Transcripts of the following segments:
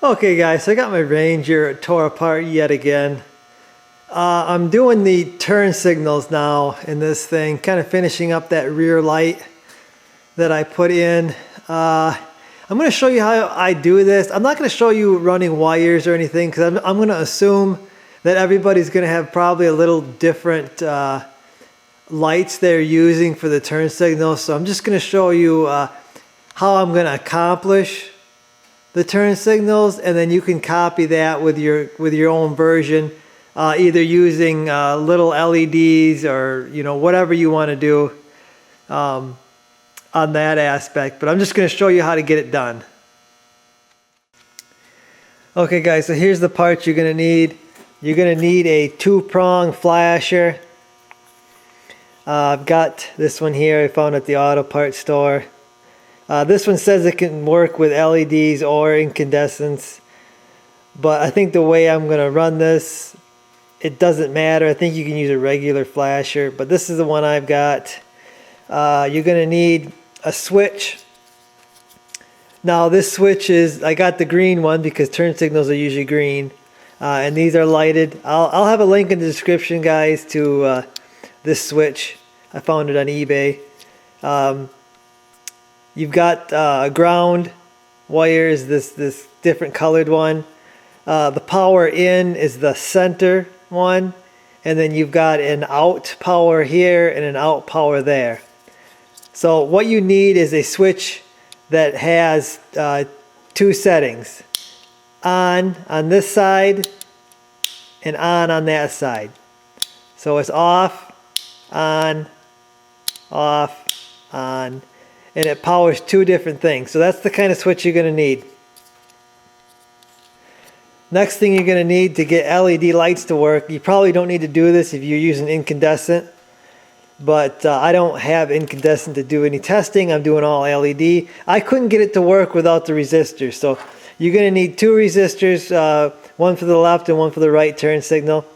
Okay guys, so I got my Ranger tore apart yet again. I'm doing the turn signals now in this thing, kind of finishing up that rear light that I put in. I'm going to show you how I do this. I'm not going to show you running wires or anything because I'm going to assume that everybody's going to have probably a little different lights they're using for the turn signals. So I'm just going to show you how I'm going to accomplish the turn signals, and then you can copy that with your own version, either using little LEDs or whatever you want to do on that aspect. But I'm just going to show you how to get it done. Okay guys, so here's the parts you're going to need. You're going to need a 2-prong flasher. I've got this one here I found at the auto parts store. This one says it can work with LEDs or incandescents, but I think the way I'm going to run this, it doesn't matter. I think you can use a regular flasher, but this is the one I've got. You're going to need a switch. Now this switch is, I got the green one because turn signals are usually green, and these are lighted. I'll have a link in the description, guys, to this switch. I found it on eBay. You've got ground wires, this different colored one. The power in is the center one, and then you've got an out power here and an out power there. So what you need is a switch that has 2 settings: on this side and on that side. So it's off, on, and it powers 2 different things. So that's the kind of switch you're going to need. Next thing you're going to need to get LED lights to work, you probably don't need to do this if you're using incandescent, but I don't have incandescent to do any testing. I'm doing all LED. I couldn't get it to work without the resistors. So you're going to need 2 resistors, one for the left and one for the right turn signal.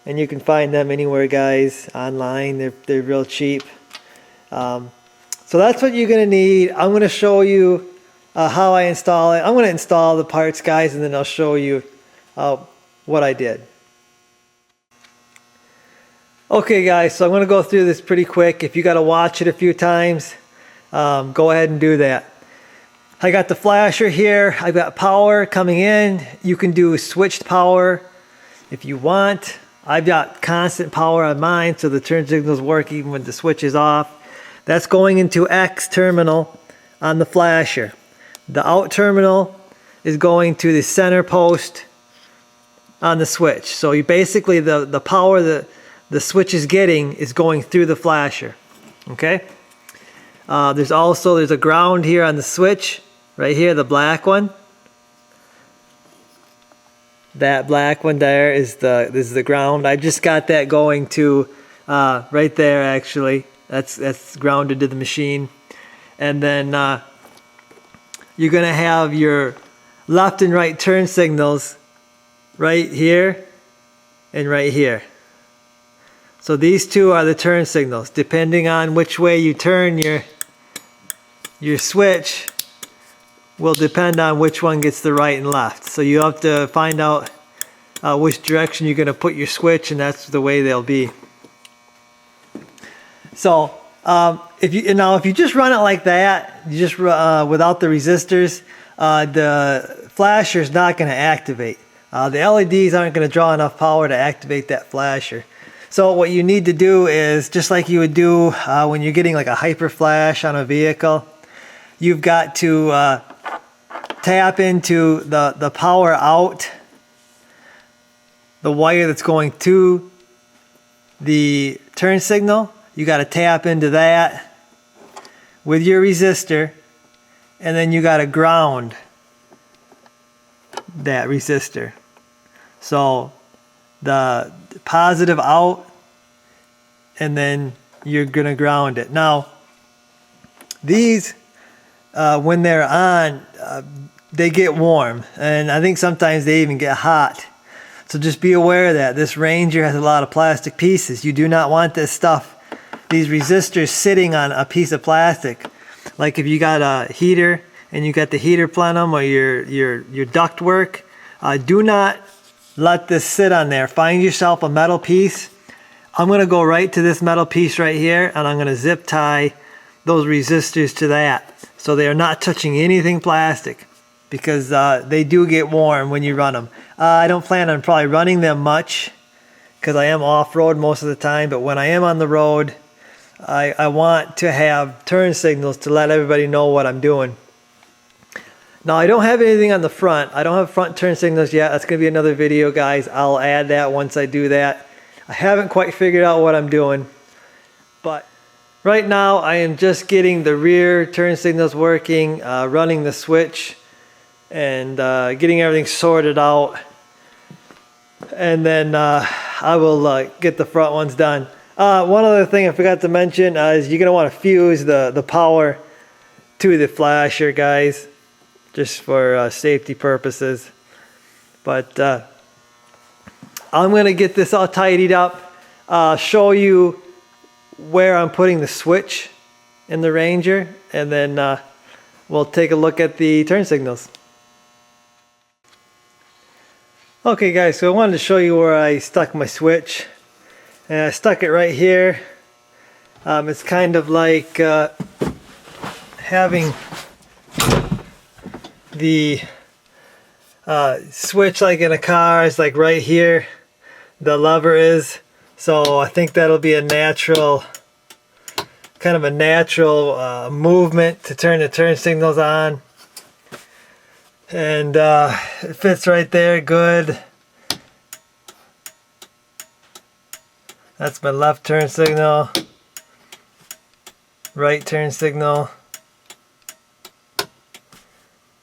And you can find them anywhere, guys, online. They're real cheap. So that's what you're going to need. I'm going to show you how I install it. I'm going to install the parts, guys, and then I'll show you what I did. Okay, guys, so I'm going to go through this pretty quick. If you got to watch it a few times, go ahead and do that. I got the flasher here. I've got power coming in. You can do switched power if you want. I've got constant power on mine, so the turn signals work even when the switch is off. That's going into X terminal on the flasher. The out terminal is going to the center post on the switch. So you basically, the power that the switch is getting is going through the flasher. Okay? There's a ground here on the switch, right here, the black one. That black one there is this is the ground. I just got that going to right there, actually. That's grounded to the machine. And then you're going to have your left and right turn signals right here and right here. So these 2 are the turn signals. Depending on which way you turn your switch will depend on which one gets the right and left. So you have to find out which direction you're going to put your switch, and that's the way they'll be. So if you just run it like that, you just without the resistors, the flasher is not going to activate. The LEDs aren't going to draw enough power to activate that flasher. So what you need to do is, just like you would do when you're getting like a hyper flash on a vehicle, you've got to tap into the power out, the wire that's going to the turn signal. You got to tap into that with your resistor, and then you got to ground that resistor. So the positive out, and then you're going to ground it. Now, these, when they're on, they get warm, and I think sometimes they even get hot. So just be aware of that. This Ranger has a lot of plastic pieces. You do not want this stuff, these resistors, sitting on a piece of plastic. Like if you got a heater and you got the heater plenum or your duct work, do not let this sit on there. Find yourself a metal piece. I'm going to go right to this metal piece right here, and I'm going to zip tie those resistors to that so they are not touching anything plastic, because they do get warm when you run them. I don't plan on probably running them much because I am off-road most of the time, but when I am on the road, I want to have turn signals to let everybody know what I'm doing. Now, I don't have anything on the front. I don't have front turn signals yet. That's going to be another video, guys. I'll add that once I do that. I haven't quite figured out what I'm doing, but right now I am just getting the rear turn signals working, running the switch, and getting everything sorted out. And then I will get the front ones done. One other thing I forgot to mention is you're going to want to fuse the power to the flasher, guys, just for safety purposes. But I'm going to get this all tidied up, show you where I'm putting the switch in the Ranger, and then we'll take a look at the turn signals. Okay guys, so I wanted to show you where I stuck my switch, and I stuck it right here. It's kind of like having the switch like in a car is like right here, the lever is. So I think that'll be a natural, kind of a natural movement to turn the turn signals on. And it fits right there good. That's my left turn signal, right turn signal.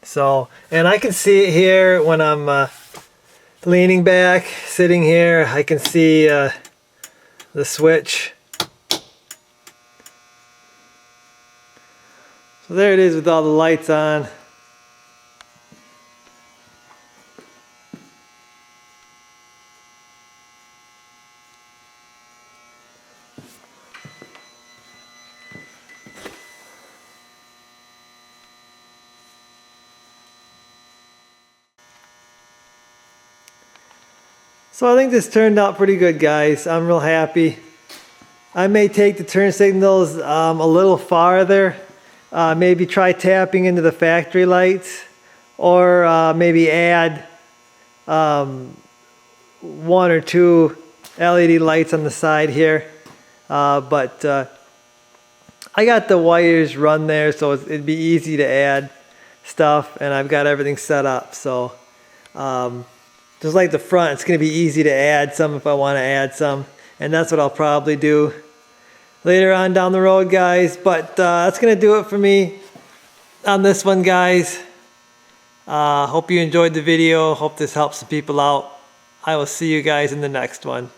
So, and I can see it here when I'm leaning back, sitting here. I can see the switch. So there it is with all the lights on. So I think this turned out pretty good, guys. I'm real happy. I may take the turn signals a little farther. Maybe try tapping into the factory lights, or maybe add 1 or 2 LED lights on the side here. But I got the wires run there, so it'd be easy to add stuff, and I've got everything set up. So just like the front, it's going to be easy to add some if I want to add some, and that's what I'll probably do later on down the road, guys. But that's going to do it for me on this one, guys. Hope you enjoyed the video. Hope this helps some people out. I will see you guys in the next one.